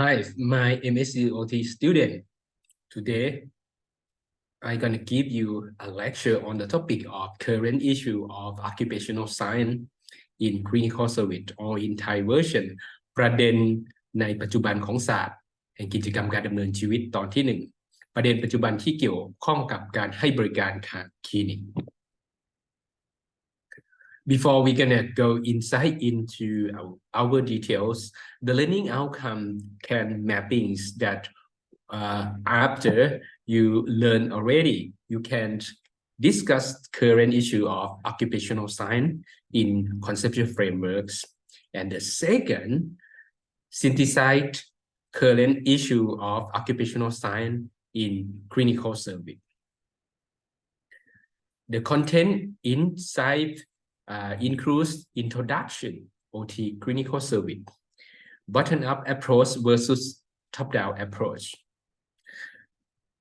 Hi, my MSc OT student. Today, I'm gonna give you a lecture on the topic of current issue of occupational science in clinical service or in Thai version ประเด็นในปัจจุบันของศาสตร์แห่งกิจกรรมการดำเนินชีวิตตอนที่ 1 ประเด็นปัจจุบันที่เกี่ยวข้องกับการให้บริการทางคลินิก Before we're gonna go inside into our details, the learning outcome can mappings that after you learn already, you can discuss current issue of occupational science in conceptual frameworks. And the second, synthesize current issue of occupational science in clinical service. The content inside includes introduction, OT clinical service, bottom-up approach versus top-down approach.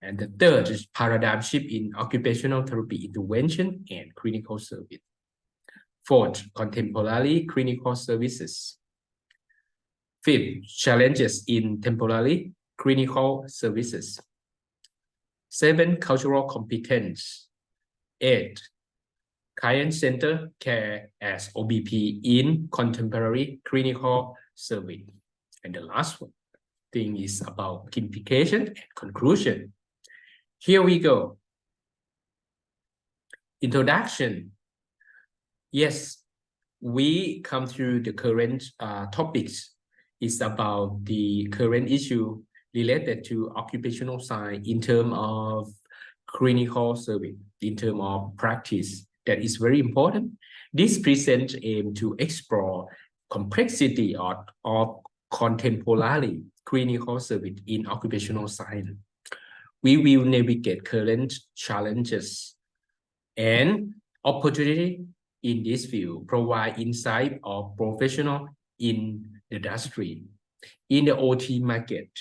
And the third is paradigm shift in occupational therapy intervention and clinical service. Fourth, contemporary clinical services. Fifth, challenges in temporary clinical services. 7, cultural competence. 8, client-centered care as OBP in contemporary clinical service. And the last one thing is about implication and conclusion. Here we go. Introduction. Yes, we come through the current topics. It's about the current issue related to occupational science in terms of clinical service, in terms of practice. That is very important. This present aim to explore complexity of contemporary clinical service in occupational science. We will navigate current challenges and opportunity in this field, provide insight of professional in the industry. In the OT market,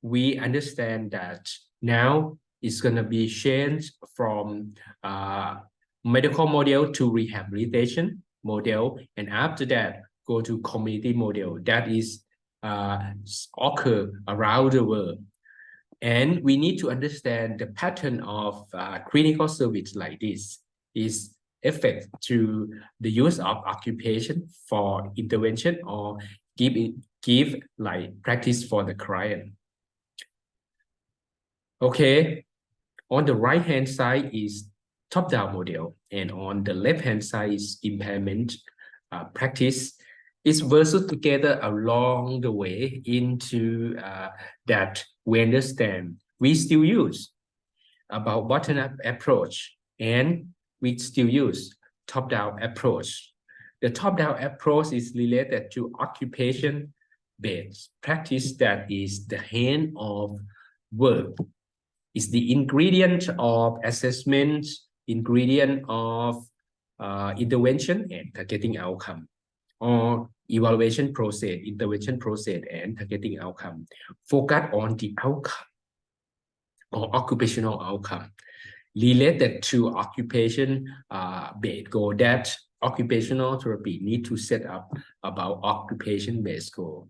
we understand that now it's going to be changed from medical model to rehabilitation model, and after that go to community model that is occur around the world. And we need to understand the pattern of clinical service like this is effect to the use of occupation for intervention or give like practice for the client. Okay, on the right hand side is top-down model, and on the left-hand side is impairment practice. It's versus together along the way into that we understand we still use about bottom-up approach and we still use top-down approach. The top-down approach is related to occupation-based practice that is the hand of work. It's the ingredient of assessment, ingredient of intervention and targeting outcome, or evaluation process, intervention process, and targeting outcome. Focus on the outcome or occupational outcome related to occupation based goal that occupational therapy need to set up about occupation based goal.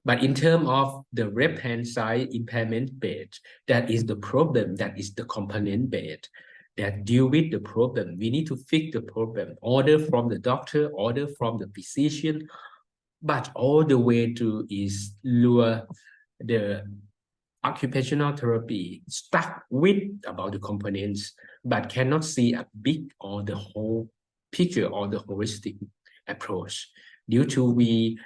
But in terms of the left-hand side impairment based, that is the problem, that is the component based that deal with the problem. We need to fix the problem, order from the doctor, order from the physician, but all the way to is lure the occupational therapy stuck with about the components, but cannot see a big or the whole picture or the holistic approach due to we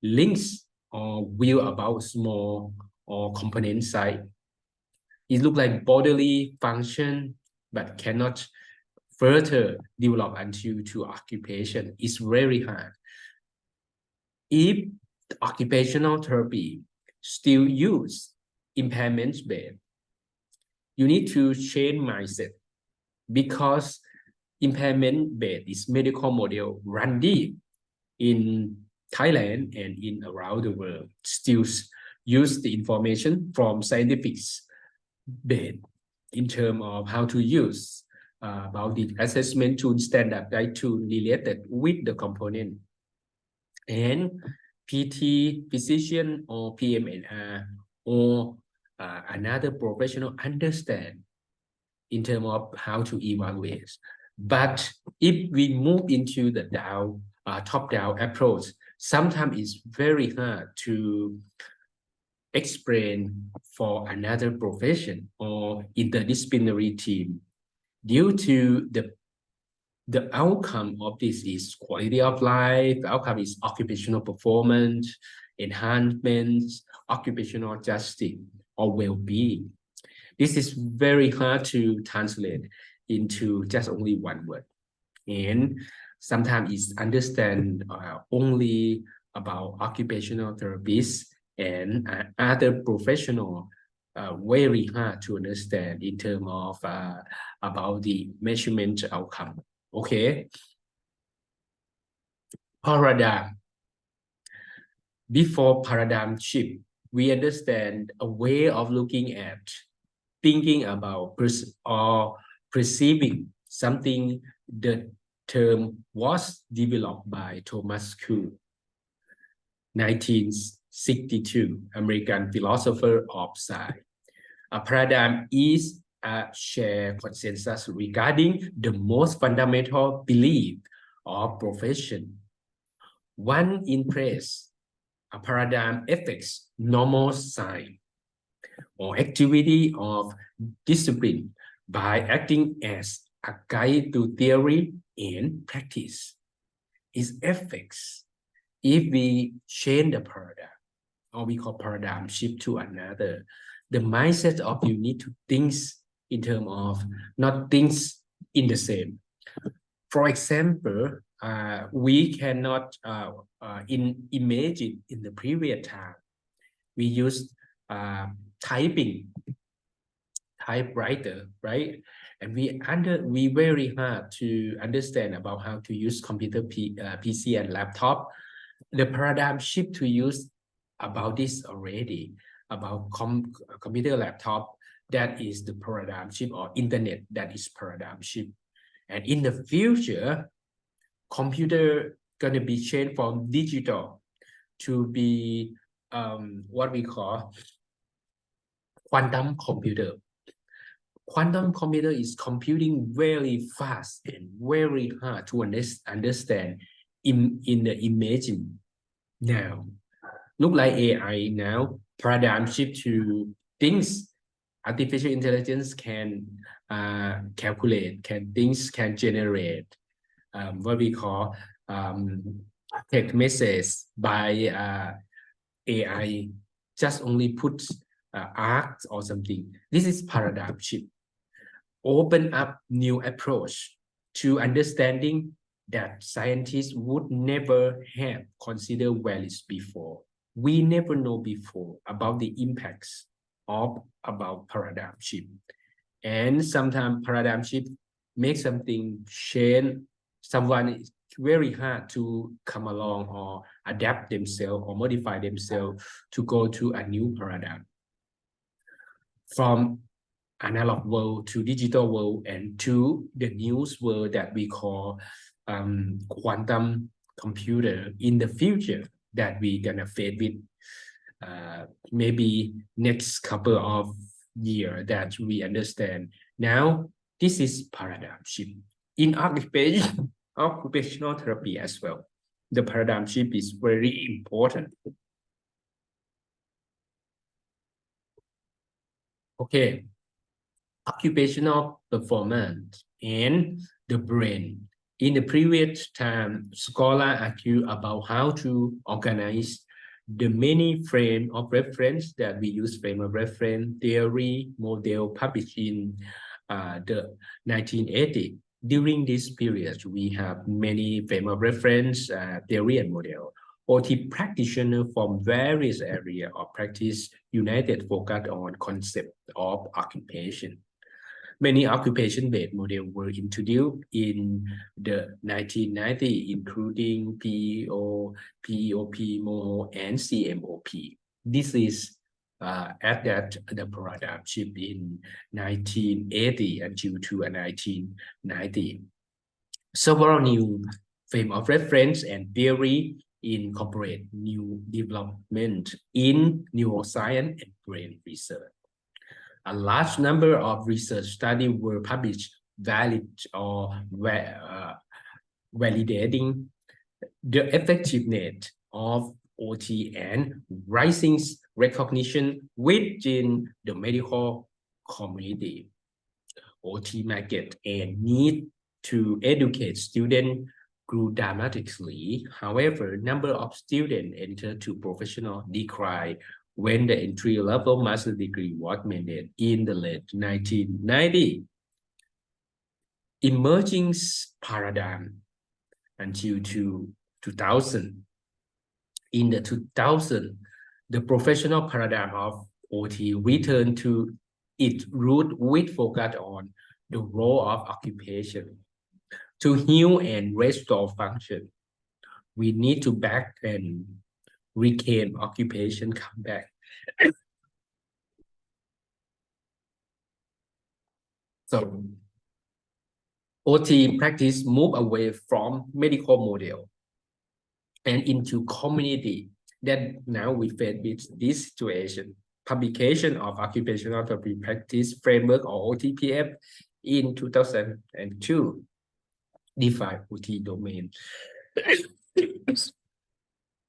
links or view about small or component side. It looks like bodily function, but cannot further develop until to occupation. It's very hard. If occupational therapy still use impairment based, you need to change mindset because impairment based is medical model run deep in Thailand and in around the world. Still use the information from scientific base in terms of how to use about the assessment tool, standard guide tool related with the component. And PT, physician, or PM&R, or another professional understand in terms of how to evaluate. But if we move into the top-down approach, sometimes it's very hard to explain for another profession or interdisciplinary team due to the outcome of this is quality of life, the outcome is occupational performance, enhancements, occupational justice, or well-being. This is very hard to translate into just only one word. And sometimes it's understand only about occupational therapists and other professional very hard to understand in terms of about the measurement outcome. Okay. Paradigm. Before paradigm shift, we understand a way of looking at thinking about or perceiving something. The term was developed by Thomas Kuhn, 1962, American philosopher of science. A paradigm is a shared consensus regarding the most fundamental belief or profession. One in place, a paradigm affects normal science or activity of discipline by acting as a guide to theory and practice. Its effects, if we change the paradigm, or we call paradigm shift to another, the mindset of you need to think in terms of not things in the same. For example, we cannot imagine in the previous time, we used typewriter, right? And we very hard to understand about how to use computer PC and laptop. The paradigm shift to use about this already, about computer laptop, that is the paradigm shift, or internet, that is paradigm shift. And in the future, computer gonna be changed from digital to be what we call quantum computer. Quantum computer is computing very fast and very hard to understand in the imaging now. Look like AI now, paradigm shift to things. Artificial intelligence can calculate, can generate what we call text message by AI. Just only put arcs or something. This is paradigm shift. Open up new approach to understanding that scientists would never have considered values before. We never know before about the impacts of about paradigm shift. And sometimes paradigm shift makes something change. Someone is very hard to come along or adapt themselves or modify themselves to go to a new paradigm. From analog world to digital world and to the new world that we call quantum computer in the future that we're gonna face with maybe next couple of years that we understand. Now, this is paradigm shift. In occupational therapy as well, the paradigm shift is very important. Okay. Occupational performance and the brain. In the previous time, scholars argue about how to organize the many frame of reference that we use. Frame of reference theory model published in the 1980s. During this period, we have many frame of reference theory and model. OT practitioners from various areas of practice united focus on concept of occupation. Many occupation-based models were introduced in the 1990s, including PEO, PEOP, MO, and CMOP. This is at that the paradigm shift in 1980 until to 1990. Several new frame of reference and theory incorporate new development in neuroscience and brain research. A large number of research studies were published validating the effectiveness of OT and rising recognition within the medical community. OT market and need to educate students grew dramatically. However, number of students entered to professional declined when the entry-level master's degree was mandated in the late 1990s. Emerging paradigm until 2000. In the 2000, the professional paradigm of OT returned to its root with focus on the role of occupation. To heal and restore function, we need to back and regain occupation come back. So OT practice move away from medical model and into community. That now we face with this situation. Publication of Occupational Therapy Practice Framework or OTPF in 2002 define OT domain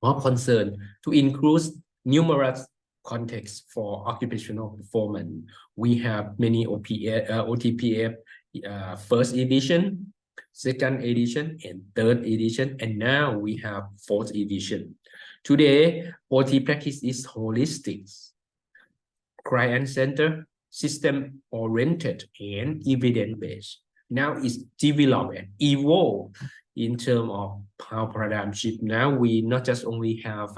of concern to include numerous contexts for occupational performance. We have many OTPF first edition, second edition, and third edition, and now we have fourth edition. Today, OT practice is holistic, client-centered, system-oriented, and evidence-based. Now it's developed and evolved in terms of how paradigm shift. Now we not just only have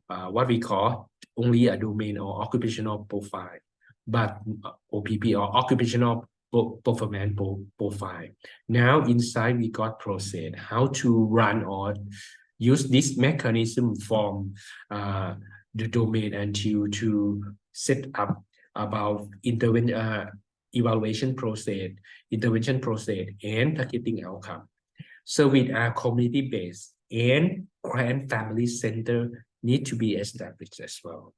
what we call only a domain or occupational profile, but OPP or occupational performance profile. Now inside we got process, how to run or use this mechanism from the domain until to set up about evaluation process, intervention process, and targeting outcome. Service are community-based and client family center need to be established as well.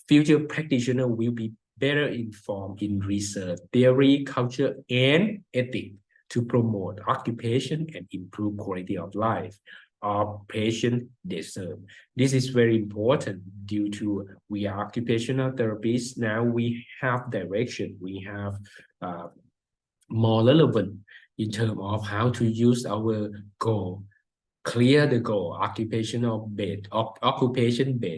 Future practitioners will be better informed in research, theory, culture, and ethics to promote occupation and improve quality of life of patients they serve. This is very important due to we are occupational therapists. Now we have direction, we have more relevant in terms of how to use our goal, clear the goal, occupation-based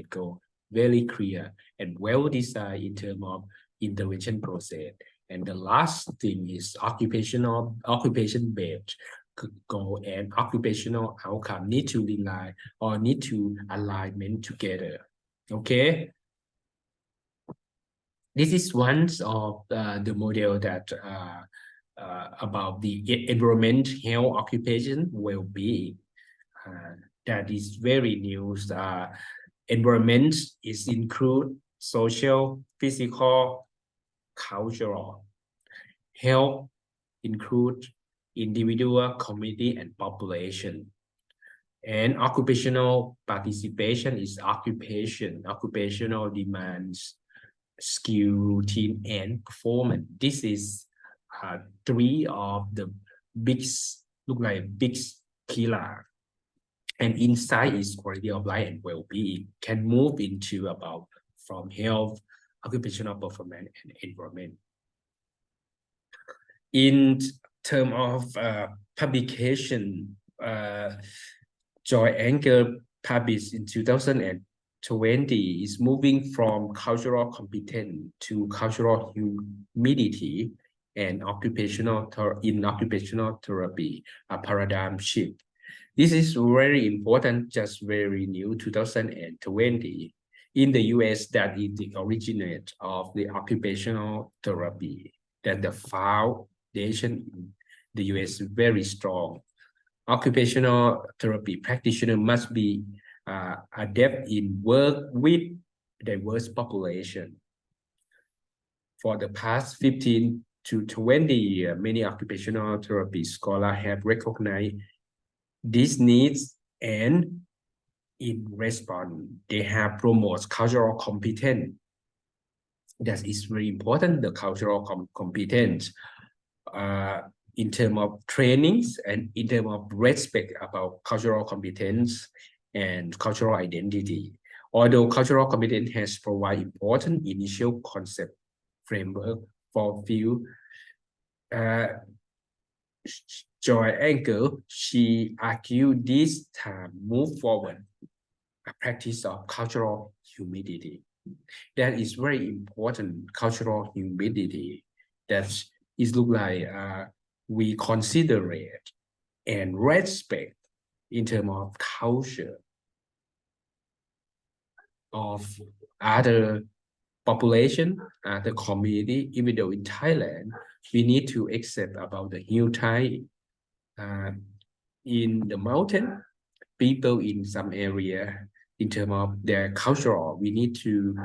goal, very clear and well designed in terms of intervention process. And the last thing is occupation-based goal and occupational outcome need to rely or need to alignment together. Okay. This is one of the model that about the environment, health, occupation, well-being. That is very new. Environment is include social, physical, cultural. Health include individual, community, and population. And occupational participation is occupation, occupational demands, skill, routine, and performance. This is three of the big, look like big killer. And inside is quality of life and well-being can move into about from health, occupational performance, and environment. In terms of publication, Joy Anker published in 2020 is moving from cultural competence to cultural humility and occupational therapy, a paradigm shift. This is very important, just very new, 2020. In the US, that is the originate of the occupational therapy, that the foundation in the US is very strong. Occupational therapy practitioner must be adept in work with diverse population. For the past 15 to 20 years, many occupational therapy scholars have recognized these needs and in response, they have promotes cultural competence. That is very important, the cultural competence in terms of trainings and in terms of respect about cultural competence and cultural identity. Although cultural competence has provided important initial concept framework for few Joy Anker, she argued this time move forward a practice of cultural humility. That is very important, cultural humility. That is look like we considerate and respect in terms of culture of other population, the community, even though in Thailand, we need to accept about the Hill Thai in the mountain, people in some area, in terms of their cultural, we need to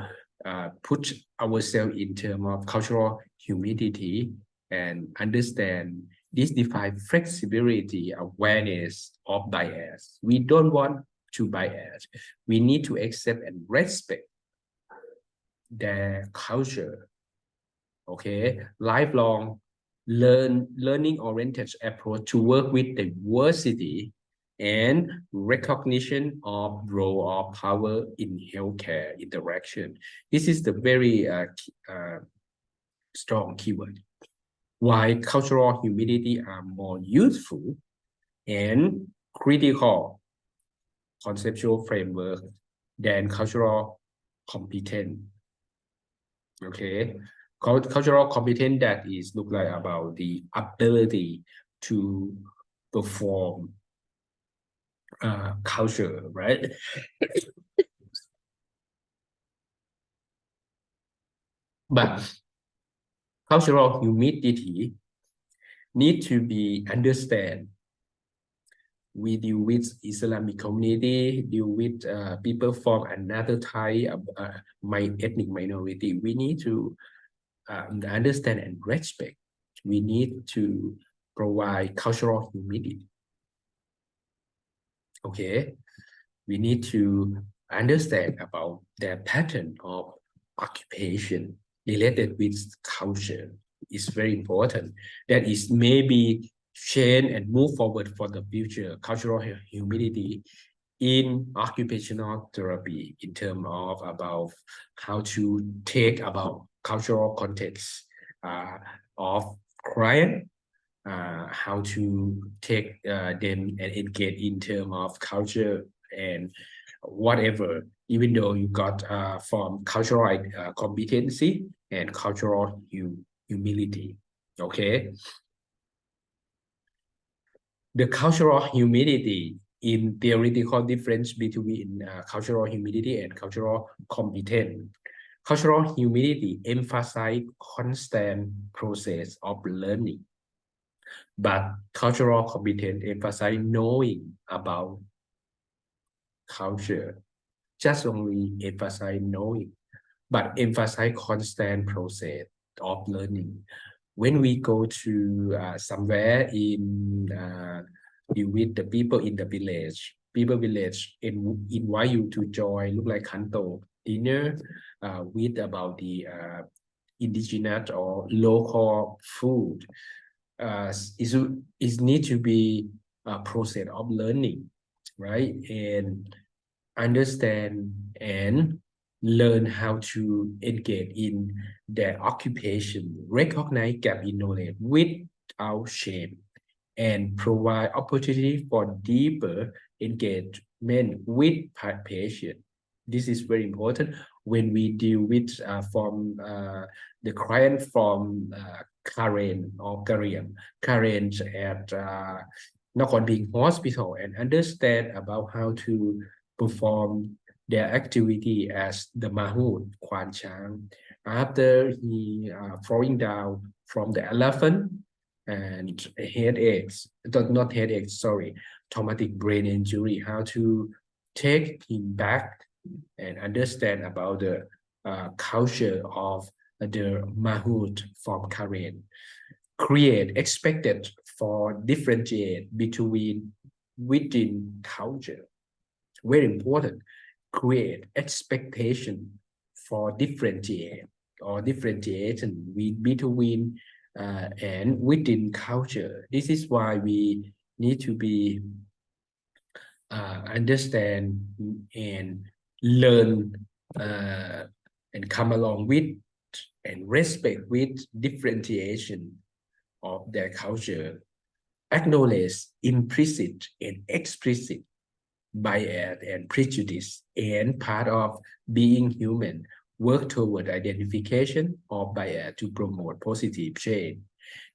put ourselves in terms of cultural humility and understand this define flexibility, awareness of bias. We don't want to bias. We need to accept and respect their culture. Okay, lifelong learning-oriented approach to work with diversity and recognition of role of power in healthcare interaction. This is the very strong keyword. Why cultural humility are more useful and critical conceptual framework than cultural competence. Okay, cultural competence that is look like about the ability to perform culture, right? But cultural humility need to be understand. We deal with Islamic community, deal with people from another type of ethnic minority. We need to understand and respect. We need to provide cultural humility. Okay, we need to understand about their pattern of occupation related with culture. Is very important. That is maybe change and move forward for the future. Cultural humility in occupational therapy in terms of about how to take about cultural context of client, how to take them and engage in terms of culture and whatever, even though you got from cultural competency and cultural humility. Okay, the cultural humility in theoretical difference between cultural humility and cultural competence. Cultural humility emphasize constant process of learning, but cultural competence emphasize knowing about culture. Just only emphasize knowing, but emphasize constant process of learning. When we go to somewhere in with the people in the village, invite you to join, look like Kanto dinner with about the indigenous or local food. Is need to be a process of learning, right? And understand and learn how to engage in their occupation, recognize gap in knowledge without shame, and provide opportunity for deeper engagement with patient. This is very important when we deal with from the client from Karen or Korean at Nakhon Ping Hospital and understand about how to perform their activity as the Mahout Kwan Chang after he falling down from the elephant and headaches, not headaches, sorry, traumatic brain injury, how to take him back and understand about the culture of the Mahout from Karen. Create expected for differentiate between within culture, very important, create expectation for differentiation between and within culture. This is why we need to be understand and learn and come along with and respect with differentiation of their culture, acknowledge implicit and explicit bias and prejudice, and part of being human, work toward identification of bias to promote positive change.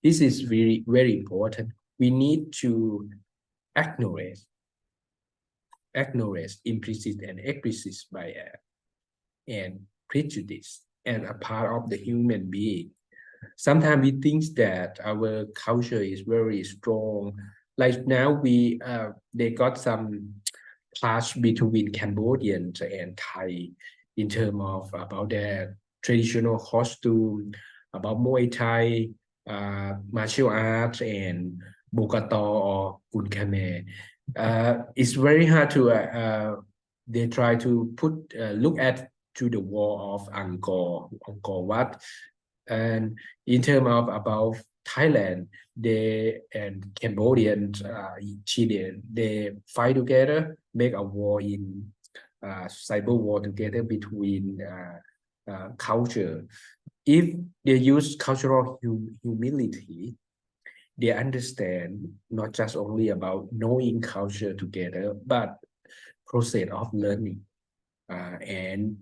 This is very, very important. We need to acknowledge implicit and explicit bias and prejudice and a part of the human being. Sometimes we think that our culture is very strong. Like now they got some clash between Cambodians and Thai in terms of about their traditional costume, about Muay Thai, martial arts, and Bokato or Kun Khmer. It's very hard to they try to look at to the war of Angkor Wat, and in terms of about Thailand, they and Cambodian, Chilean, they fight together, make a war in cyber war together between culture. If they use cultural humility, they understand not just only about knowing culture together, but process of learning. And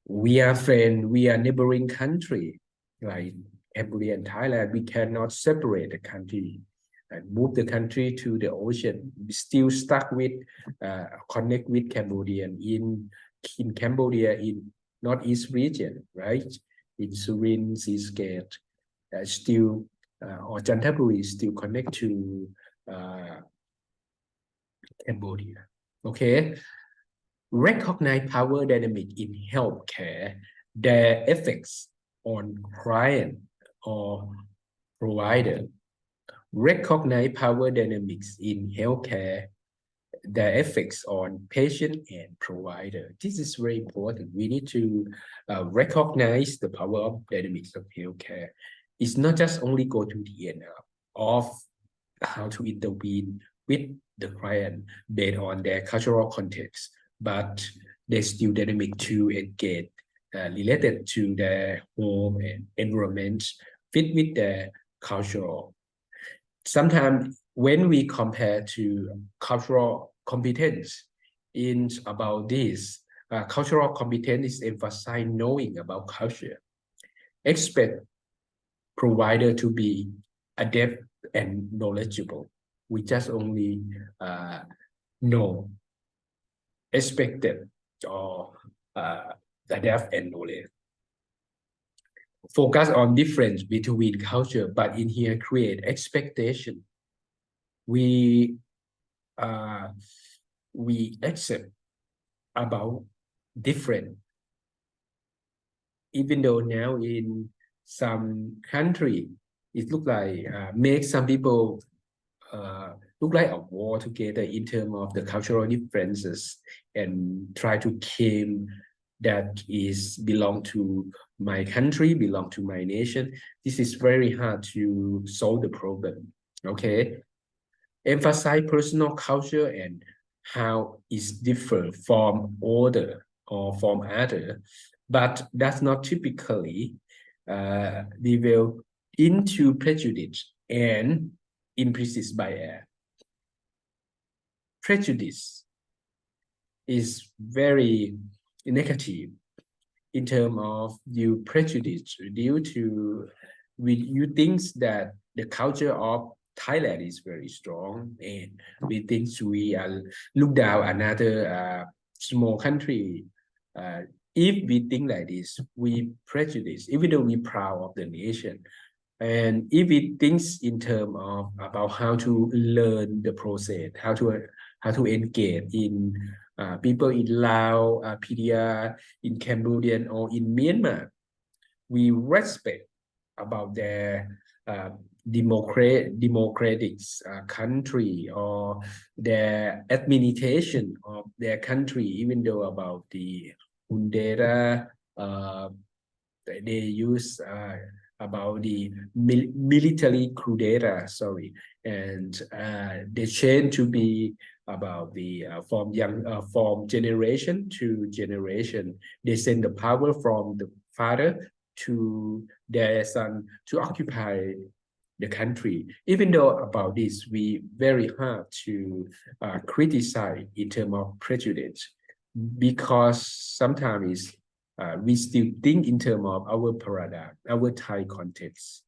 we are friends, we are neighboring country, like Cambodia and Thailand. We cannot separate the country and move the country to the ocean. We still stuck with connect with Cambodia in Cambodia in northeast region, right? In Surin, Seascape, still or Chanthaburi still connect to Cambodia. Okay, recognize power dynamic in healthcare, their effects on client or provider. Recognize power dynamics in healthcare, their effects on patient and provider. This is very important. We need to recognize the power of dynamics of healthcare. It's not just only go to the end of how to intervene with the client based on their cultural context, but there's still dynamic to engage related to their home and environment, fit with their cultural. Sometimes when we compare to cultural competence in about this, cultural competence is emphasize knowing about culture. Expect provider to be adept and knowledgeable. We just only know expected or adept and knowledge. Focus on difference between culture, but in here create expectation. We accept about different, even though now in some country it look like make some people look like a war together in terms of the cultural differences and try to claim that is belong to my country, belong to my nation. This is very hard to solve the problem. Okay, emphasize personal culture and how it's different from other or from other, but that's not typically develop into prejudice and implicit bias. Prejudice is very negative in terms of you prejudice due to you think that the culture of Thailand is very strong, and we think we look down another small country. If we think like this, we prejudice, even though we proud of the nation. And if we think in terms of about how to learn the process, how to engage in people in Laos, PDR, in Cambodia or in Myanmar, we respect about their democratic country or their administration of their country, even though about the Kundera, they use about the military coup sorry, and they change to be about the from generation to generation. They send the power from the father to their son to occupy the country. Even though about this, we very hard to criticize in terms of prejudice, because sometimes we still think in terms of our paradigm, our Thai context.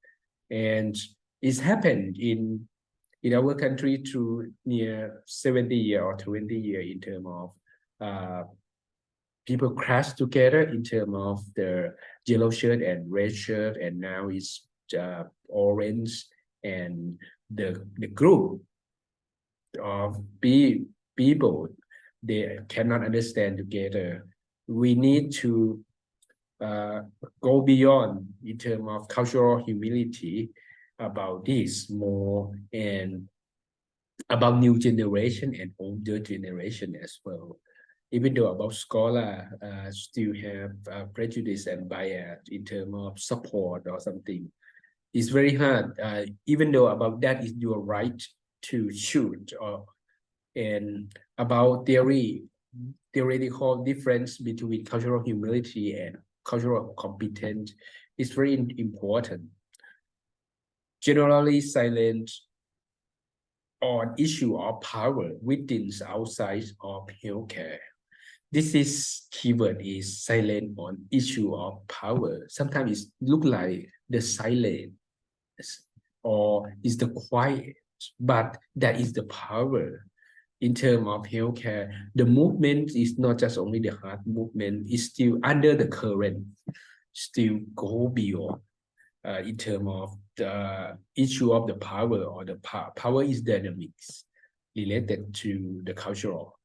And it's happened in our country to near 70 years or 20 years in terms of people crash together in terms of the yellow shirt and red shirt, and now it's orange, and the group of people, they cannot understand together. We need to go beyond in terms of cultural humility about this more, and about new generation and older generation as well. Even though about scholar still have prejudice and bias in terms of support or something, it's very hard. Even though about that is your right to shoot, or and about theoretical difference between cultural humility and cultural competence is very important. Generally silent on issue of power within outside of healthcare. This is keyword is silent on issue of power. Sometimes it look like the silent or is the quiet, but that is the power. In terms of healthcare, the movement is not just only the heart movement, it's still under the current, still go beyond in terms of the issue of the power, or the power is dynamics related to the cultural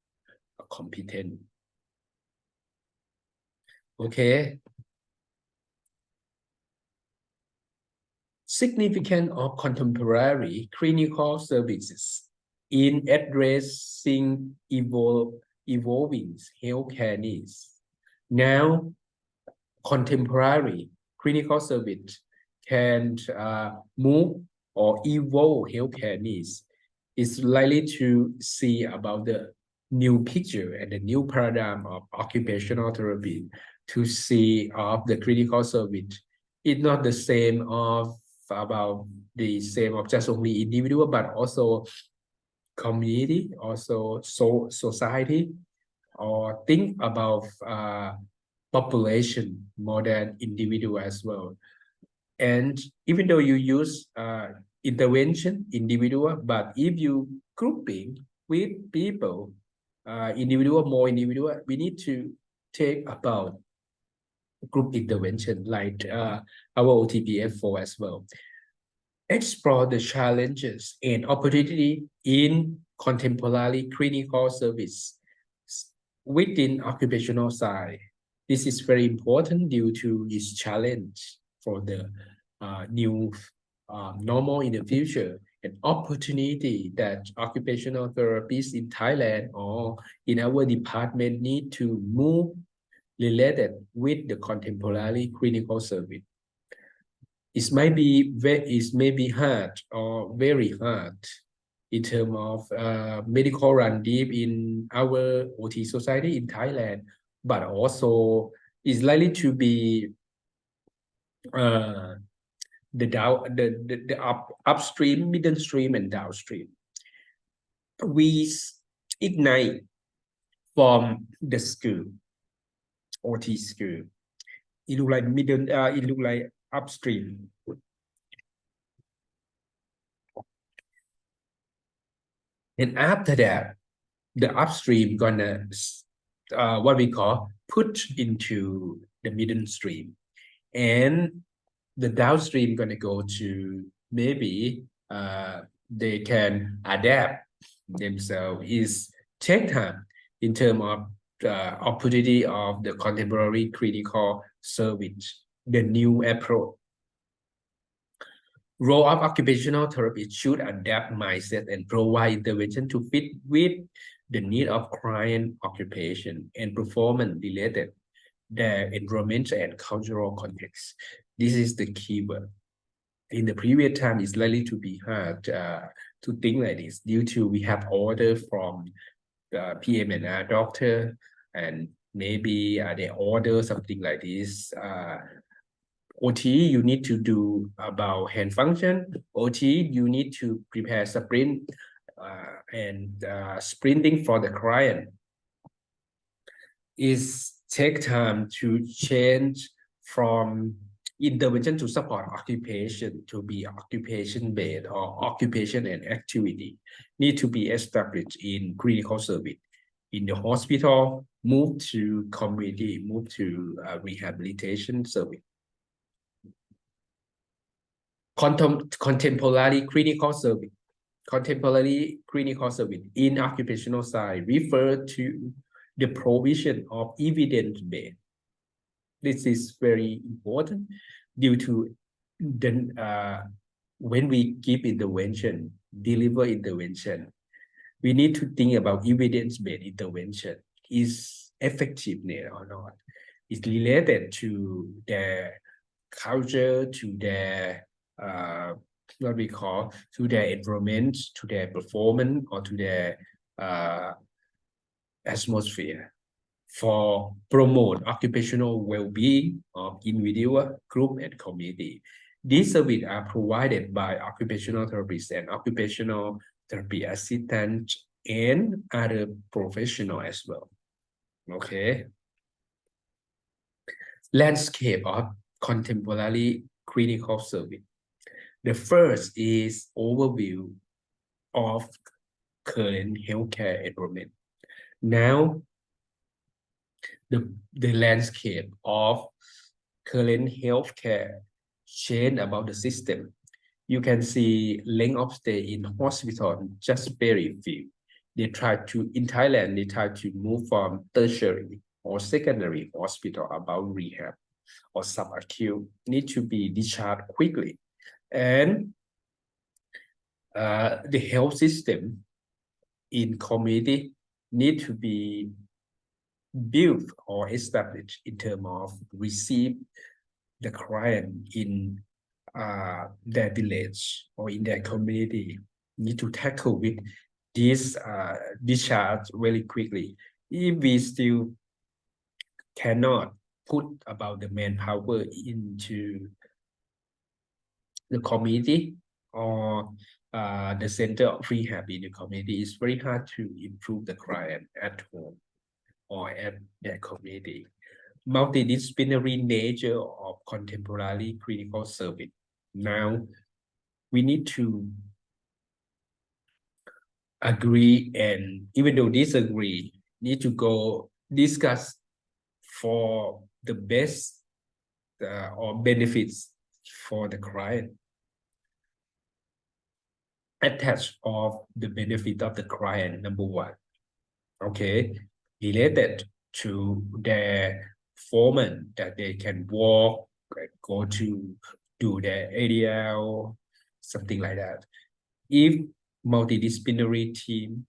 competence. Okay. Significance of contemporary clinical services in addressing evolving healthcare needs. Now, contemporary clinical service can move or evolve healthcare needs. It's likely to see about the new picture and the new paradigm of occupational therapy, to see of the clinical service. It's not the same of about the same of just only individual, but also community, also society, or think about population more than individual as well. And even though you use intervention individual, but if you grouping with people, more individual, we need to take about group intervention like our OTPF4 as well. Explore the challenges and opportunity in contemporary clinical service within occupational side. This is very important due to its challenge for the new normal in the future, an opportunity that occupational therapists in Thailand or in our department need to move related with the contemporary clinical service. It may be hard or very hard in terms of medical run deep in our OT society in Thailand, but also is likely to be the upstream, midstream, and downstream. We ignite from the school, OT school. It look like it look like upstream. And after that, the upstream gonna what we call put into the midstream, and the downstream gonna go to maybe they can adapt themselves. Is take time in terms of opportunity of the contemporary clinical service, the new approach. Role of occupational therapy should adapt mindset and provide intervention to fit with the need of client occupation and performance related their environment and cultural context. This is the keyword. In the previous time, it's likely to be hard to think like this due to we have order from PM&R doctor, and maybe they order something like this. OT, you need to do about hand function. OT, you need to prepare sprint and sprinting for the client. Is take time to change from intervention to support occupation to be occupation based or occupation and activity need to be established in clinical service. In the hospital, move to community, move to rehabilitation service. Contemporary clinical service. Contemporary clinical service in occupational science refer to the provision of evidence-based. This is very important due to the when we give intervention, deliver intervention, we need to think about evidence-based intervention. Is effectiveness or not? It's related to their culture, to their what we call, to their environment, to their performance, or to their atmosphere for promote occupational well-being of individual, group, and community. These services are provided by occupational therapists and occupational therapy assistants and other professionals as well. Okay. Landscape of contemporary clinical service. The first is overview of current healthcare environment. Now, the landscape of current healthcare change about the system. You can see length of stay in hospital just very few. They try to, in Thailand, they try to move from tertiary or secondary hospital about rehab or subacute, need to be discharged quickly. And the health system in community need to be built or established in terms of receive the client in their village or in their community, need to tackle with this discharge very quickly. If we still cannot put about the manpower into the community or the center of rehab in the community, it's very hard to improve the client at home or at their community. Multidisciplinary nature of contemporary clinical service. Now, we need to agree, and even though disagree, need to go discuss for the best or benefits for the client. Attach of the benefit of the client, number one. Okay, related to their foreman that they can walk, go to do their ADL, something like that. If multidisciplinary team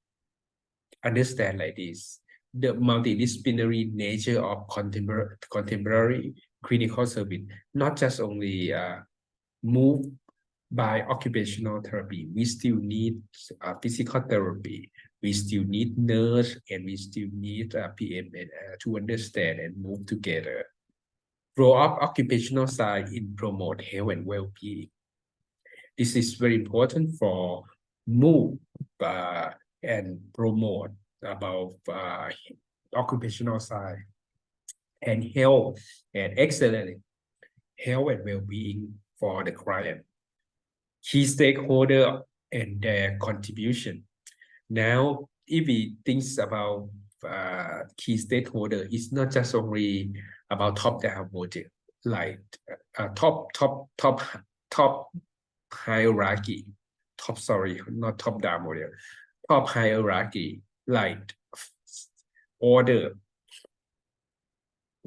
understand like this, the multidisciplinary nature of contemporary clinical service, not just only move by occupational therapy, we still need physical therapy, we still need nurse, and we still need PM to understand and move together. Role of occupational science in promote health and well-being. This is very important for move and promote about occupational science and health and excellent health and well-being for the client. Key stakeholder and their contribution. Now, if we think about key stakeholder, it's not just only about top-down model, like top hierarchy, not top-down model, top hierarchy, like order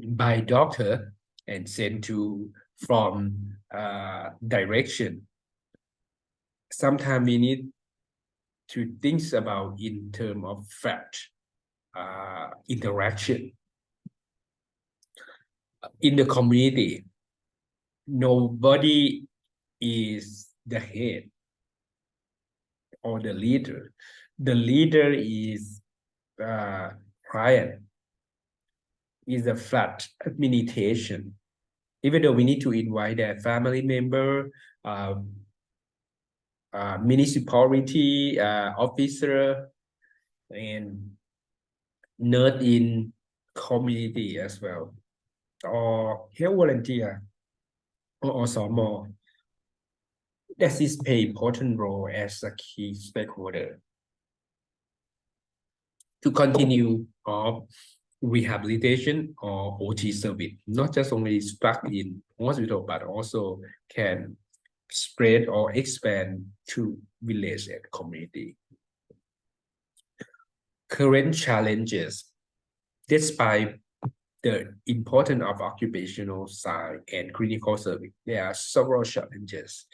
by doctor and sent to from direction sometimes we need to think about in terms of fact interaction in the community. Nobody is the head or the leader. The leader is client, is a flat administration. Even though we need to invite their family member, municipality officer, and nurse in community as well, or health volunteer, or more. That is play important role as a key stakeholder to continue of rehabilitation or OT service, not just only stuck in hospital, but also can spread or expand to village and community. Current challenges, despite the importance of occupational science and clinical service, there are several challenges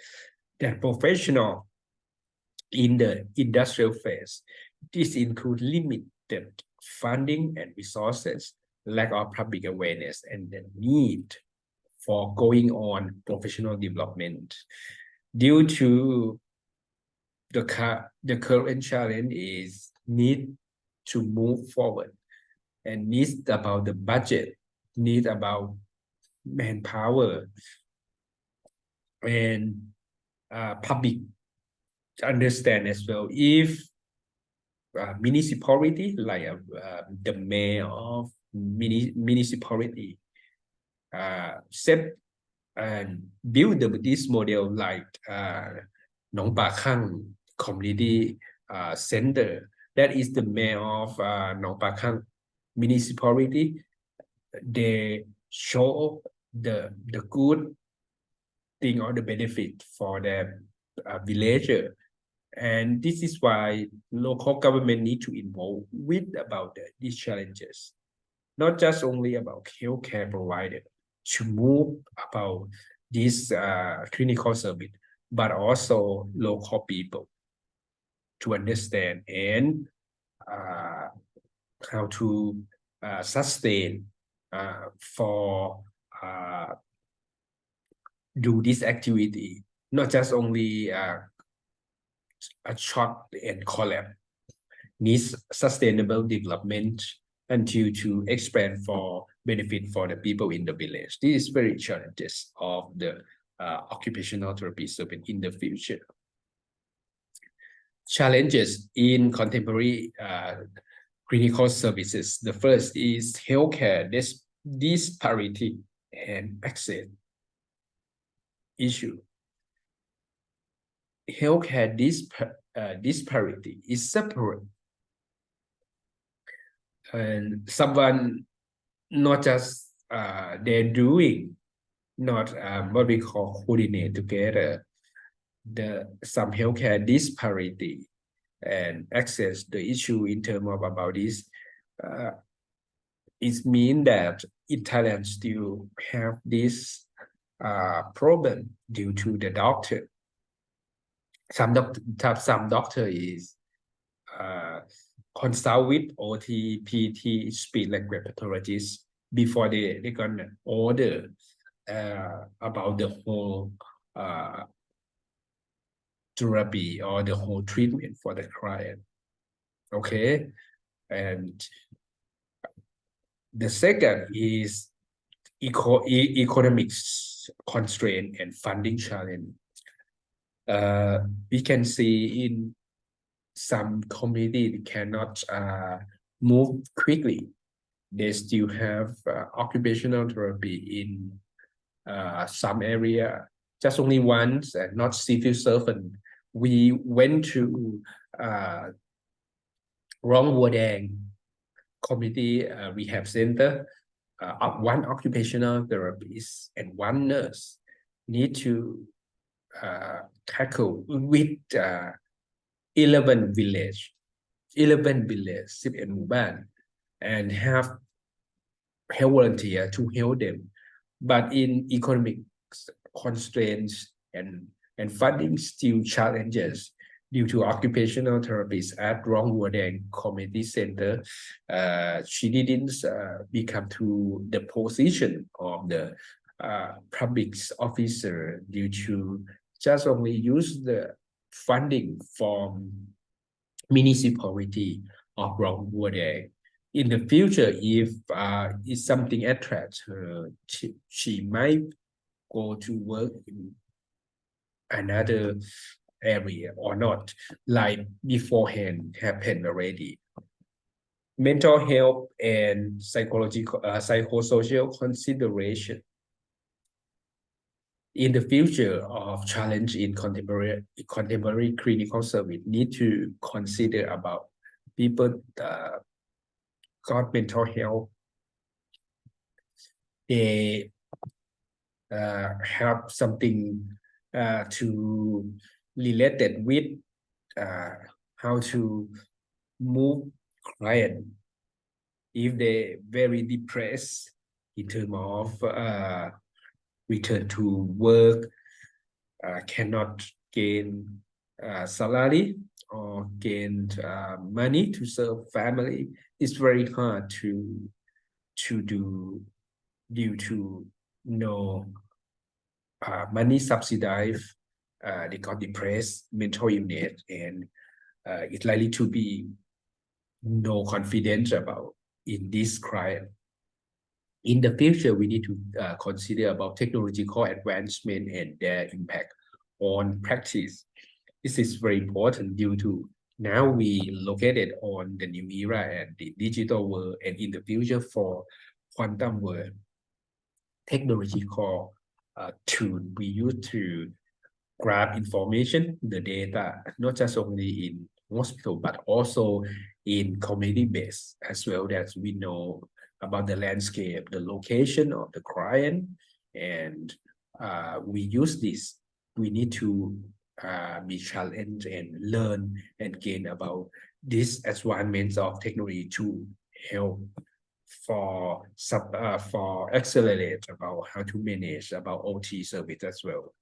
that professionals in the industrial phase. This includes limited funding and resources, lack of public awareness, and the need for going on professional development. Due to the current challenge is need to move forward and needs about the budget, need about manpower, and public understand as well. If municipality, like the mayor of municipality, set and build this model like Nong Pa Khang Community Center. That is the mayor of Nong Pa Khang municipality. They show the good thing or the benefit for their villager. And this is why local government need to involve with about these challenges, not just only about healthcare provider to move about this clinical service, but also local people to understand and how to sustain for do this activity, not just only a short and collapse, needs sustainable development until to expand for benefit for the people in the village. This is very challenges of the occupational therapy service in the future. Challenges in contemporary clinical services. The first is healthcare disparity and access issue. Healthcare disparity is separate, and someone not just they're doing, not what we call coordinate together. Some healthcare disparity and access the issue in terms of about this. It means that in Thailand still have this problem due to the doctor. Some doctor is consult with OT, PT, speech language pathologist before they gonna order about the whole therapy or the whole treatment for the client. Okay, and the second is economics constraint and funding challenge. We can see in some community cannot move quickly. They still have occupational therapy in some area, just only once, and not civil servant. We went to Rong Vua Dang community rehab center. One occupational therapist and one nurse need to tackle with 11 village, 11 หมู่บ้าน and have health volunteer to help them. But in economic constraints and and funding still challenges due to occupational therapists at Rongwodang Community Center. She didn't become to the position of the public officer due to just only use the funding from municipality of Rongwodang. In the future, if something attracts her, she might go to work in another area or not, like beforehand happened already. Mental health and psychosocial consideration. In the future of challenge in contemporary clinical service, need to consider about people got mental health. They have something to related with how to move client if they very depressed in terms of return to work, cannot gain salary or gain money to serve family. It's very hard to do due to no money subsidize. They got depressed, mental illness, and it's likely to be no confidence about in this crime. In the future, we need to consider about technological advancement and their impact on practice. This is very important due to now we located on the new era and the digital world, and in the future for quantum world, technological tool we use to grab information, the data, not just only in hospital, but also in community base, as well as we know about the landscape, the location of the client, and we use this. We need to be challenged and learn and gain about this advancements of technology to help for accelerate about how to manage about OT service as well.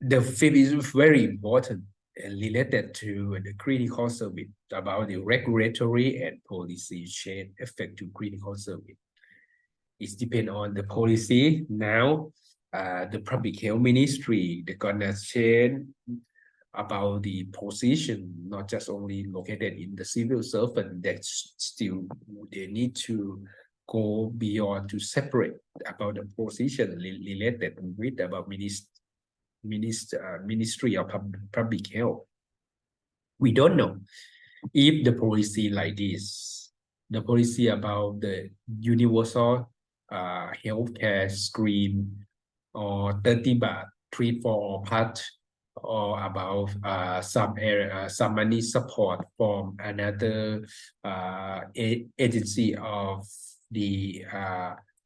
The fifth is very important and related to the critical service about the regulatory and policy change effect to critical service. It depends on the policy. Now, the public health ministry, they're gonna change about the position, not just only located in the civil servant, that still they need to go beyond to separate about the position related with about Ministry of Public Health. We don't know if the policy like this, the policy about the universal healthcare scheme or 30 baht treat for all part, or about some area, some money support from another agency of the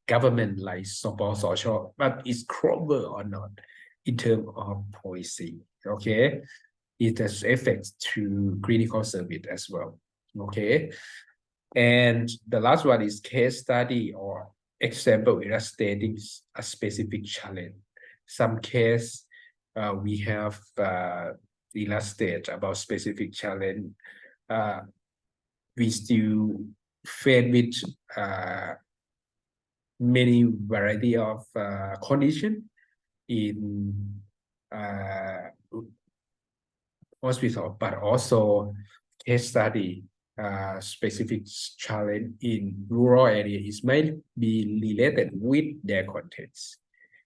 government like support social, but it's covered or not in terms of policy. Okay, it has effects to clinical service as well. Okay, and the last one is case study or example illustrating a specific challenge. Some case we have illustrated about specific challenge. We still face with many variety of condition in hospital, but also case study specific challenge in rural areas might be related with their contents.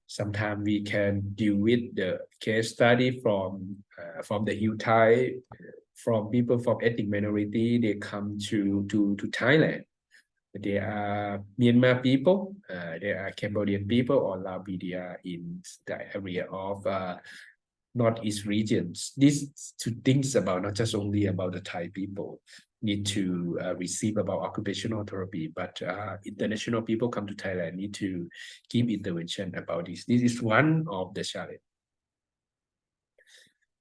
Sometimes we can deal with the case study from the Hill Thai, from people from ethnic minority. They come to Thailand. They are Myanmar people, they are Cambodian people, or Lao-Media in the area of Northeast regions. These two things about not just only about the Thai people need to receive about occupational therapy, but international people come to Thailand need to give intervention about this. This is one of the challenge.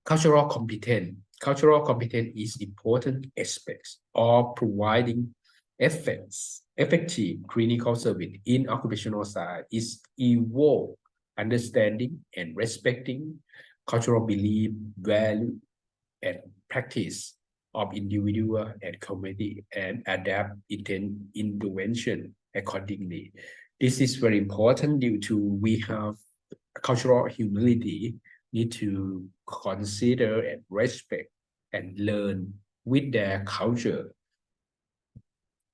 Cultural competence. Cultural competence is important aspects of providing effective clinical service in occupational side is evolved understanding and respecting cultural belief, value, and practice of individual and community and adapt intervention accordingly. This is very important due to we have cultural humility, need to consider and respect and learn with their culture.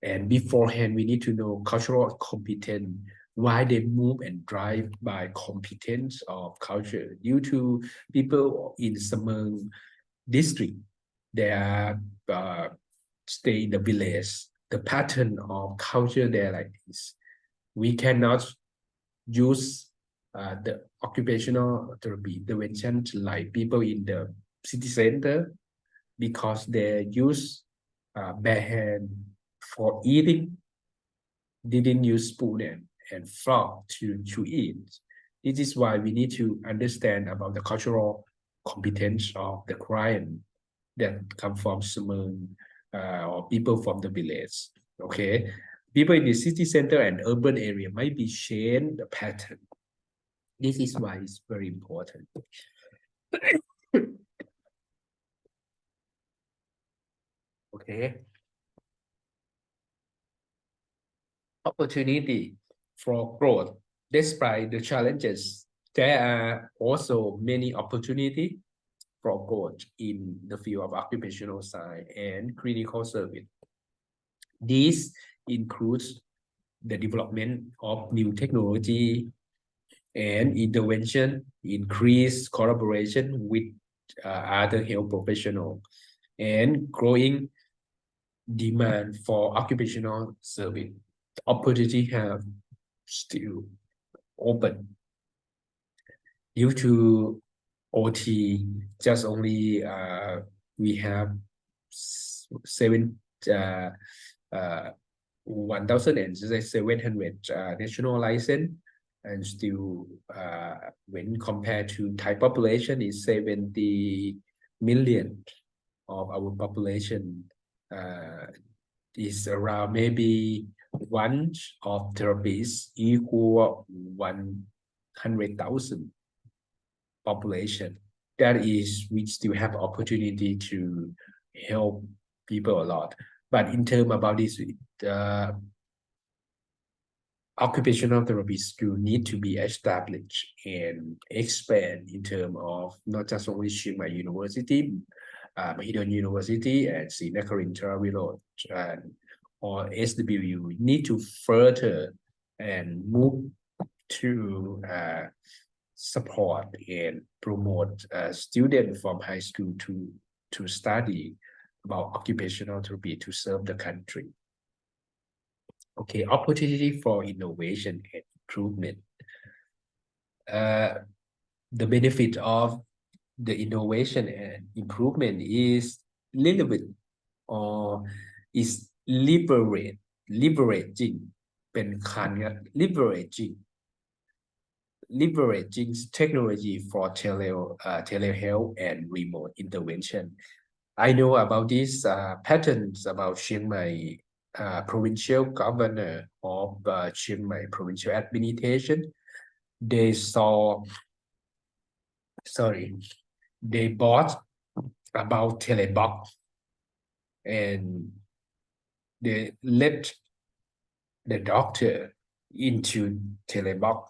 And beforehand, we need to know cultural competence, why they move and drive by competence of culture. Due to people in Sameng district, they are stay in the village. The pattern of culture there like this. We cannot use the occupational therapy intervention like people in the city center because they use bare hand for eating, didn't use spoon and fork to eat. This is why we need to understand about the cultural competence of the client that come from Sameng or people from the village. Okay, people in the city center and urban area might be change the pattern. This is why it's very important. Okay. Opportunity for growth. Despite the challenges, there are also many opportunities for growth in the field of occupational science and clinical service. These includes the development of new technology and intervention, increased collaboration with other health professionals, and growing demand for occupational service. Opportunity have still open due to OT. Just only we have 1,700 national license, and still when compared to Thai population is 70 million of our population is around maybe one of therapies equal 100,000 population. That is, we still have opportunity to help people a lot. But in terms about this, occupational therapies still need to be established and expand in terms of not just only Chiang Mai University, Mahidol University and Srinacarinthra Virod or SWU need to further and move to support and promote students from high school to study about occupational therapy to serve the country. Okay, opportunity for innovation and improvement. The benefit of the innovation and improvement is little bit or is leveraging เป็นการ leveraging technology for telehealth and remote intervention. I know about these patterns about Chiang Mai provincial governor of Chiang Mai provincial administration. They bought about Telebox and they let the doctor into Telebox,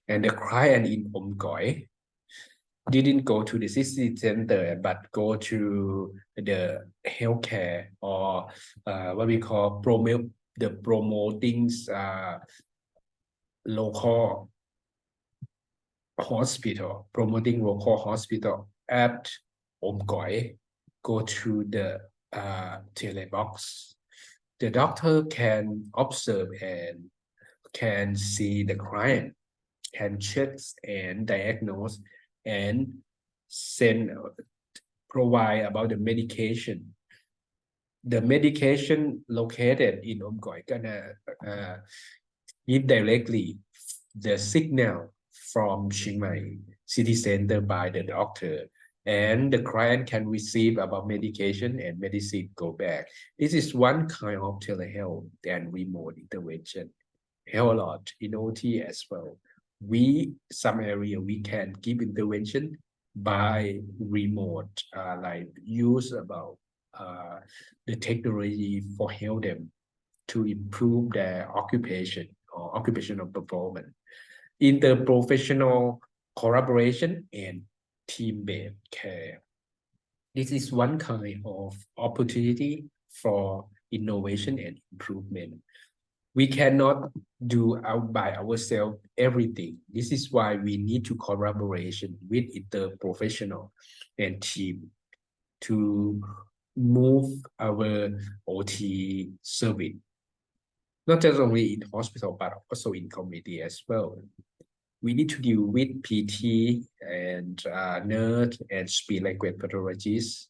and the client in Omgoi didn't go to the city center but go to the healthcare or what we call promoting local hospital, at Omgoi, go to the Telebox. The doctor can observe and can see the client, can check and diagnose and provide about the medication. The medication located in Omgoi gonna give directly the signal from Chiang Mai city center by the doctor, and the client can receive about medication and medicine go back. This is one kind of telehealth and remote intervention. Help a lot in OT as well. some area we can give intervention by remote, like use about the technology for help them to improve their occupation or occupational performance. Interprofessional collaboration and team-based care. This is one kind of opportunity for innovation and improvement. We cannot do out by ourselves everything. This is why we need to collaboration with interprofessional and team to move our OT service, not just only in hospital, but also in community as well. We need to deal with PT and nurse and speech language pathologists,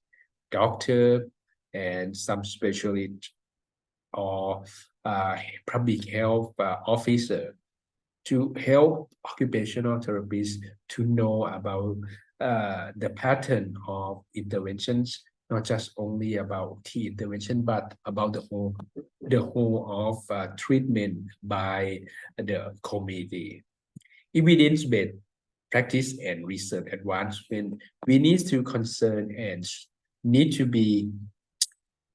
doctor, and some specialists or public health officer to help occupational therapists to know about the pattern of interventions, not just only about T intervention, but about the whole of treatment by the community. Evidence-based practice and research advancement, we need to concern and need to be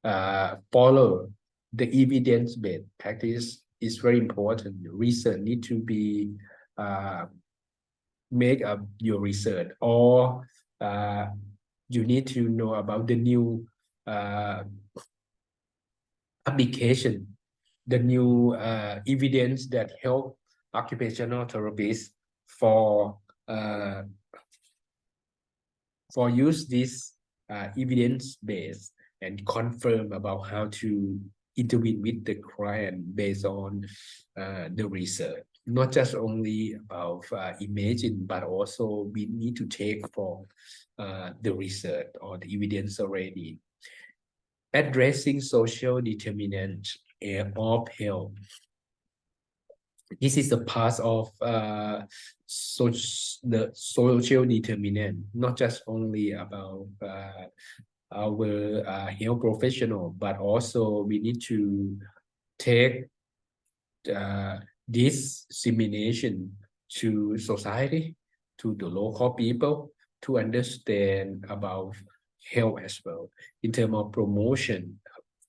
follow the evidence-based practice is very important. Research need to be make up your research, or you need to know about the new application, the new evidence that help occupational therapists for use this evidence-based and confirm about how to intervene with the client based on the research. Not just only about imaging, but also we need to take from the research or the evidence already. Addressing social determinants of health. This is the part of the social determinant, not just only about our health professional, but also we need to take this dissemination to society, to the local people, to understand about health as well, in terms of promotion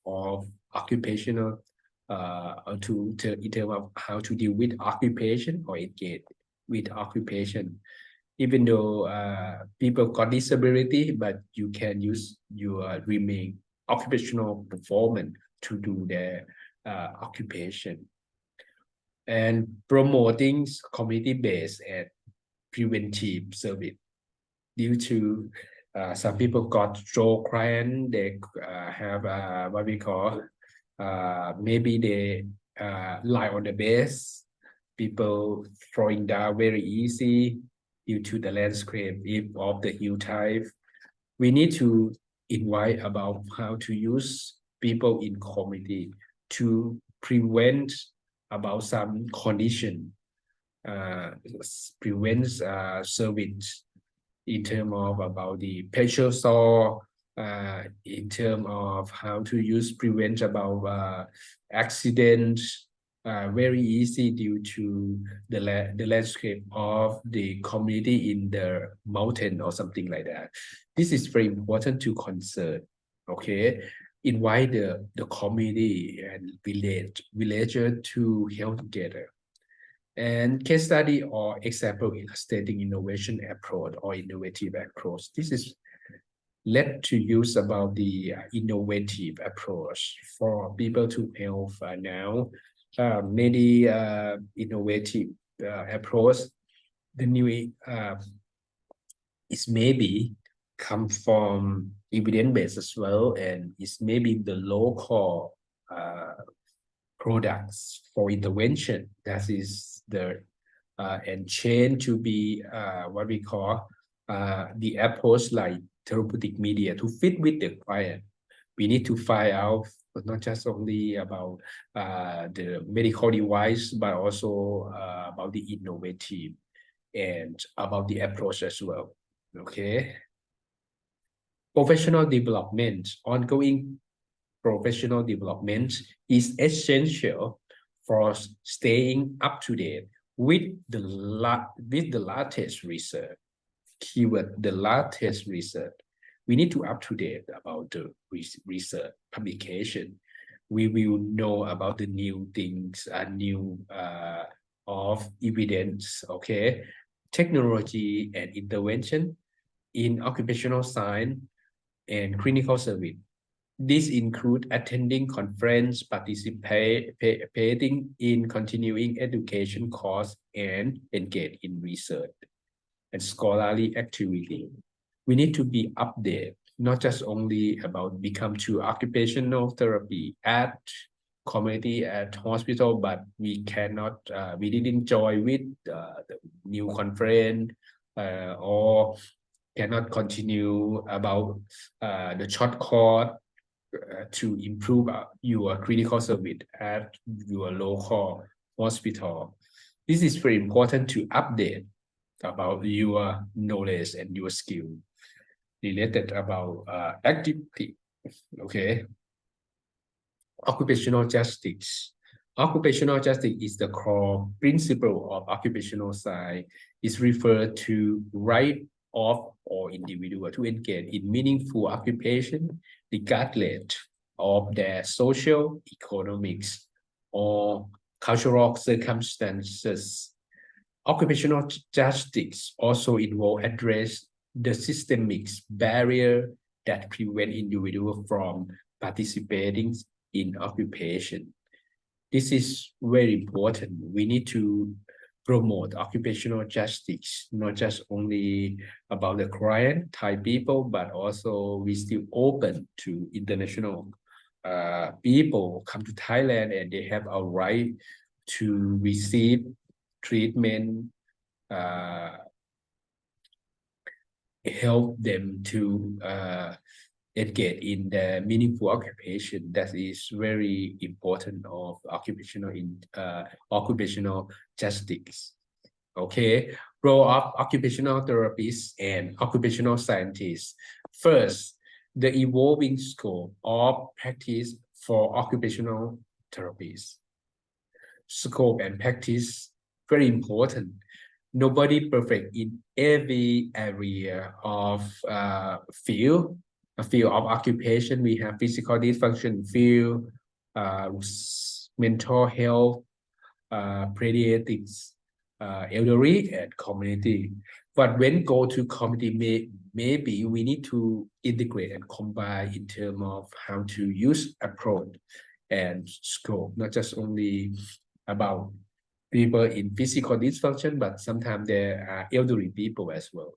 of occupational in terms of how to deal with occupation or engage with occupation. Even though people got disability, but you can use your remain occupational performance to do their occupation. And promoting community-based and preventive service. Due to some people got stroke client, they have what we call maybe they lie on the bed, people throwing down very easy due to the landscape of the hill type. We need to invite about how to use people in community to prevent about some condition, prevents service in terms of about the pressure sore, in terms of how to use prevent about accidents, very easy due to the landscape of the community in the mountain or something like that. This is very important to concern. Okay, invite the community and villager to help together. And case study or example illustrating innovation approach or innovative approach. This is led to use about the innovative approach for people to help now. Many innovative approach. The new is maybe come from evidence-based as well, and it's maybe the local products for intervention. That is the and change to be what we call the approach like therapeutic media to fit with the client. We need to find out not just only about the medical device, but also about the innovative and about the approach as well. Okay. Professional development, ongoing professional development is essential for staying up to date with the latest research, keyword the latest research. We need to up to date about the research publication. We will know about the new things, new of evidence, okay, technology and intervention in occupational science and clinical service. This includes attending conference, participating in continuing education course, and engage in research and scholarly activity. We need to be updated, not just only about become to occupational therapy at community at hospital, but we didn't join with the new conference or cannot continue about the short course to improve your clinical service at your local hospital. This is very important to update about your knowledge and your skill related about activity. Okay. Occupational justice. Occupational justice is the core principle of occupational science. It's referred to right of all individual to engage in meaningful occupation regardless of their social, economics, or cultural circumstances. Occupational justice also involves address the systemic barrier that prevent individuals from participating in occupation. This is very important. We need to promote occupational justice, not just only about the client, Thai people, but also we still open to international people come to Thailand and they have a right to receive treatment, help them to engage in the meaningful occupation. That is very important of occupational justice. Okay, role of occupational therapists and occupational scientists. First, the evolving scope of practice for occupational therapies. Scope and practice, very important. Nobody perfect in every area of field. A field of occupation, we have physical dysfunction field, mental health, pediatrics, elderly, and community. But when go to community, maybe we need to integrate and combine in terms of how to use approach and scope, not just only about people in physical dysfunction, but sometimes there are elderly people as well.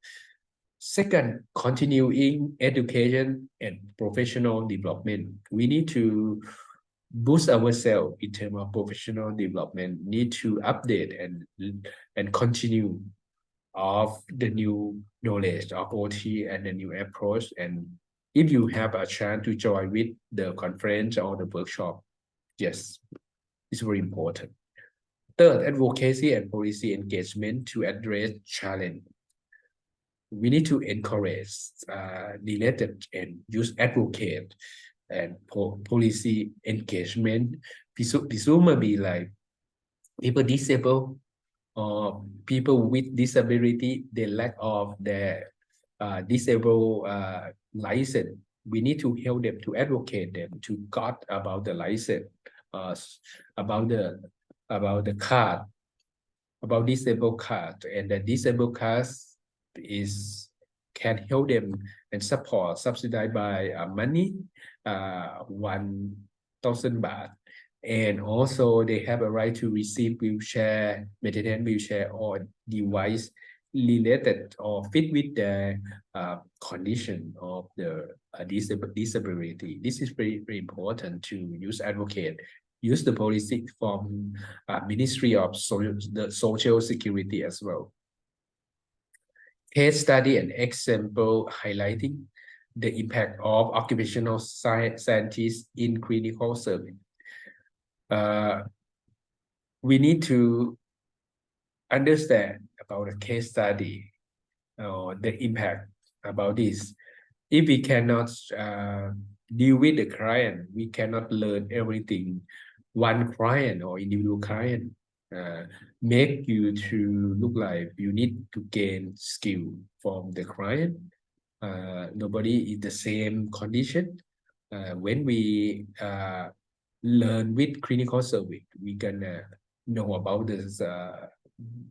Second, continuing education and professional development. We need to boost ourselves in terms of professional development, need to update and continue of the new knowledge of OT and the new approach. And if you have a chance to join with the conference or the workshop, yes, it's very important. Third, advocacy and policy engagement to address challenge. We need to encourage related and use advocate and policy engagement. Presumably like people disabled or people with disability, the lack of their disabled license. We need to help them to advocate them to got about the license, about the card, about disabled card, and the disabled cards can help them and support subsidized by money, 1,000 baht, and also they have a right to receive wheelchair, maintenance wheelchair or device related or fit with the condition of the disability. This is very, very important to use advocate. Use the policy from Ministry of the Social Security as well. Case study and example highlighting the impact of occupational scientists in clinical service. We need to understand about the case study or the impact about this. If we cannot deal with the client, we cannot learn everything one client or individual client. make you to look like you need to gain skill from the client. Nobody is the same condition. When we learn with clinical service, we can know about this,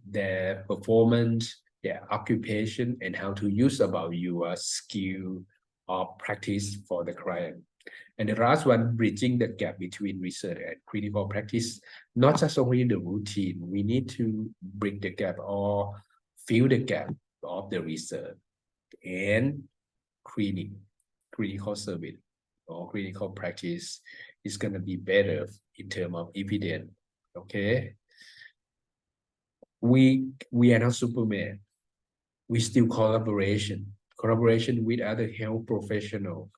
their performance, their occupation, and how to use about your skill or practice for the client. And the last one, bridging the gap between research and clinical practice, not just only the routine, we need to bridge the gap or fill the gap of the research and clinical service or clinical practice is going to be better in terms of evidence. Okay. We are not Superman. We still collaboration with other health professionals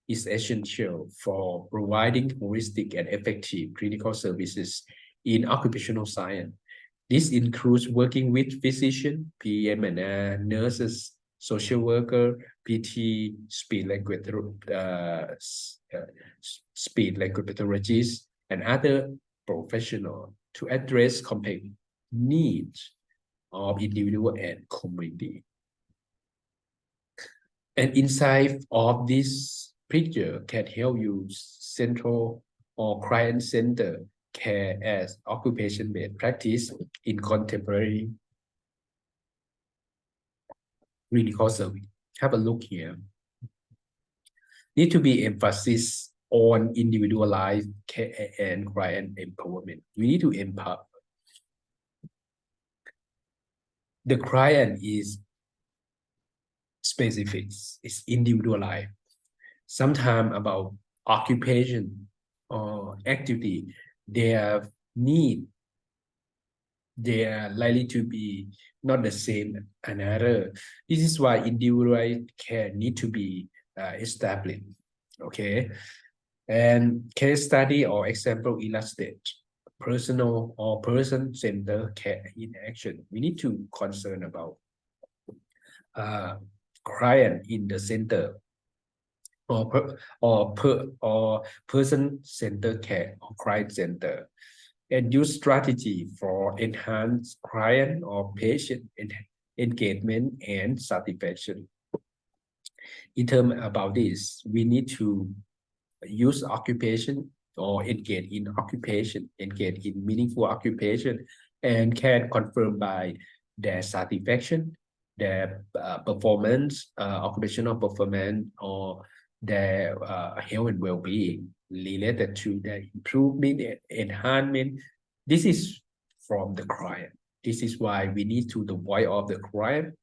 is essential for providing holistic and effective clinical services in occupational science. This includes working with physicians, PM and nurses, social worker, PT, speech language pathologists, and other professionals to address complex needs of individual and community. And inside of this picture can help you central or client-centered care as occupation-based practice in contemporary clinical service. Have a look here. Need to be emphasis on individualized care and client empowerment. We need to empower. The client is specific, it's individualized. Sometimes about occupation or activity, their need, they are likely to be not the same another. This is why individualized care need to be established. Okay, and case study or example illustrate personal or person-centered care in action. We need to concern about client in the center or person-centered care or client-centered, and use strategy for enhanced client or patient engagement and satisfaction. In terms about this, we need to use occupation or engage in occupation, engage in meaningful occupation, and can confirm by their satisfaction, their performance, occupational performance, or their health and well-being related to their improvement and enhancement. This is from the client. This is why we need to the voice of the client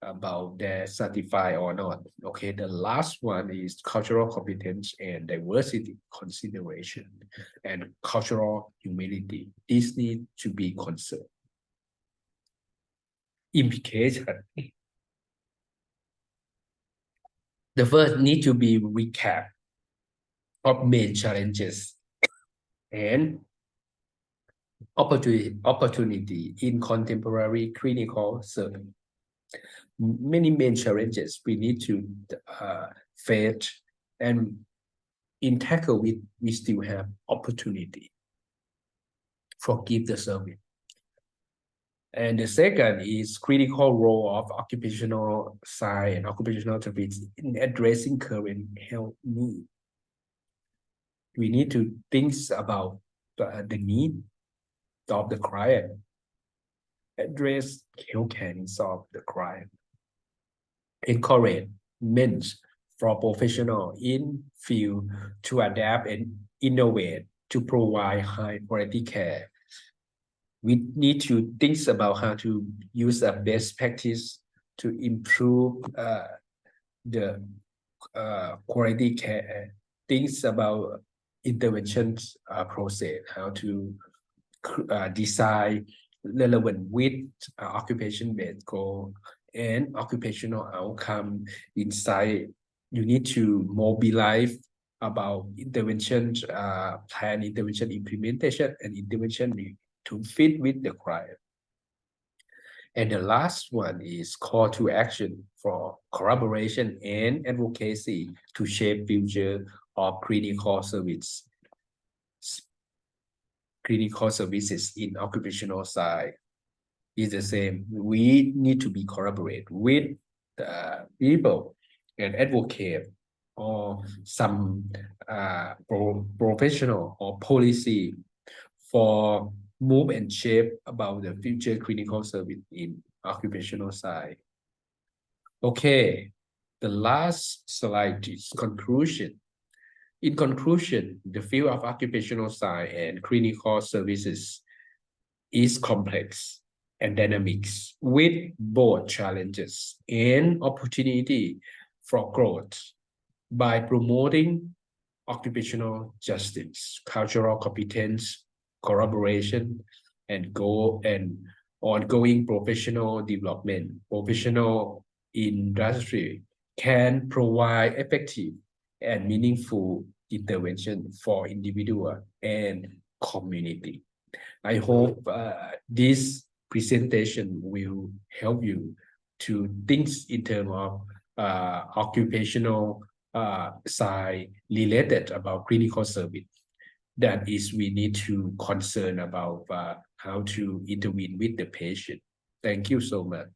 about their certified or not. Okay, the last one is cultural competence and diversity consideration and cultural humility. This need to be concerned. Implication. The first need to be recap of main challenges and opportunity in contemporary clinical service. Many main challenges we need to face, and in tackle with we still have opportunity for give the service. And the second is critical role of occupational science and occupational therapy in addressing current health needs. We need to think about the need of the client, address healthcare needs of the client, encouragement for professionals in field to adapt and innovate to provide high quality care. We need to think about how to use a best practice to improve the quality care. Things about interventions process, how to design relevant with occupation-based goal and occupational outcome inside. You need to mobilize about intervention plan, intervention implementation, and intervention to fit with the client. And the last one is call to action for collaboration and advocacy to shape future of clinical service. clinical services in occupational side is the same. We need to be collaborate with the people and advocate or some professional or policy for move and shape about the future clinical service in occupational side. Okay, the last slide is conclusion. In conclusion, the field of occupational science and clinical services is complex and dynamics with both challenges and opportunity for growth. By promoting occupational justice, cultural competence, collaboration, and ongoing professional development, professional industry can provide effective and meaningful intervention for individual and community. I hope this presentation will help you to think in terms of occupational side related about clinical service. That is, we need to concern about how to intervene with the patient. Thank you so much.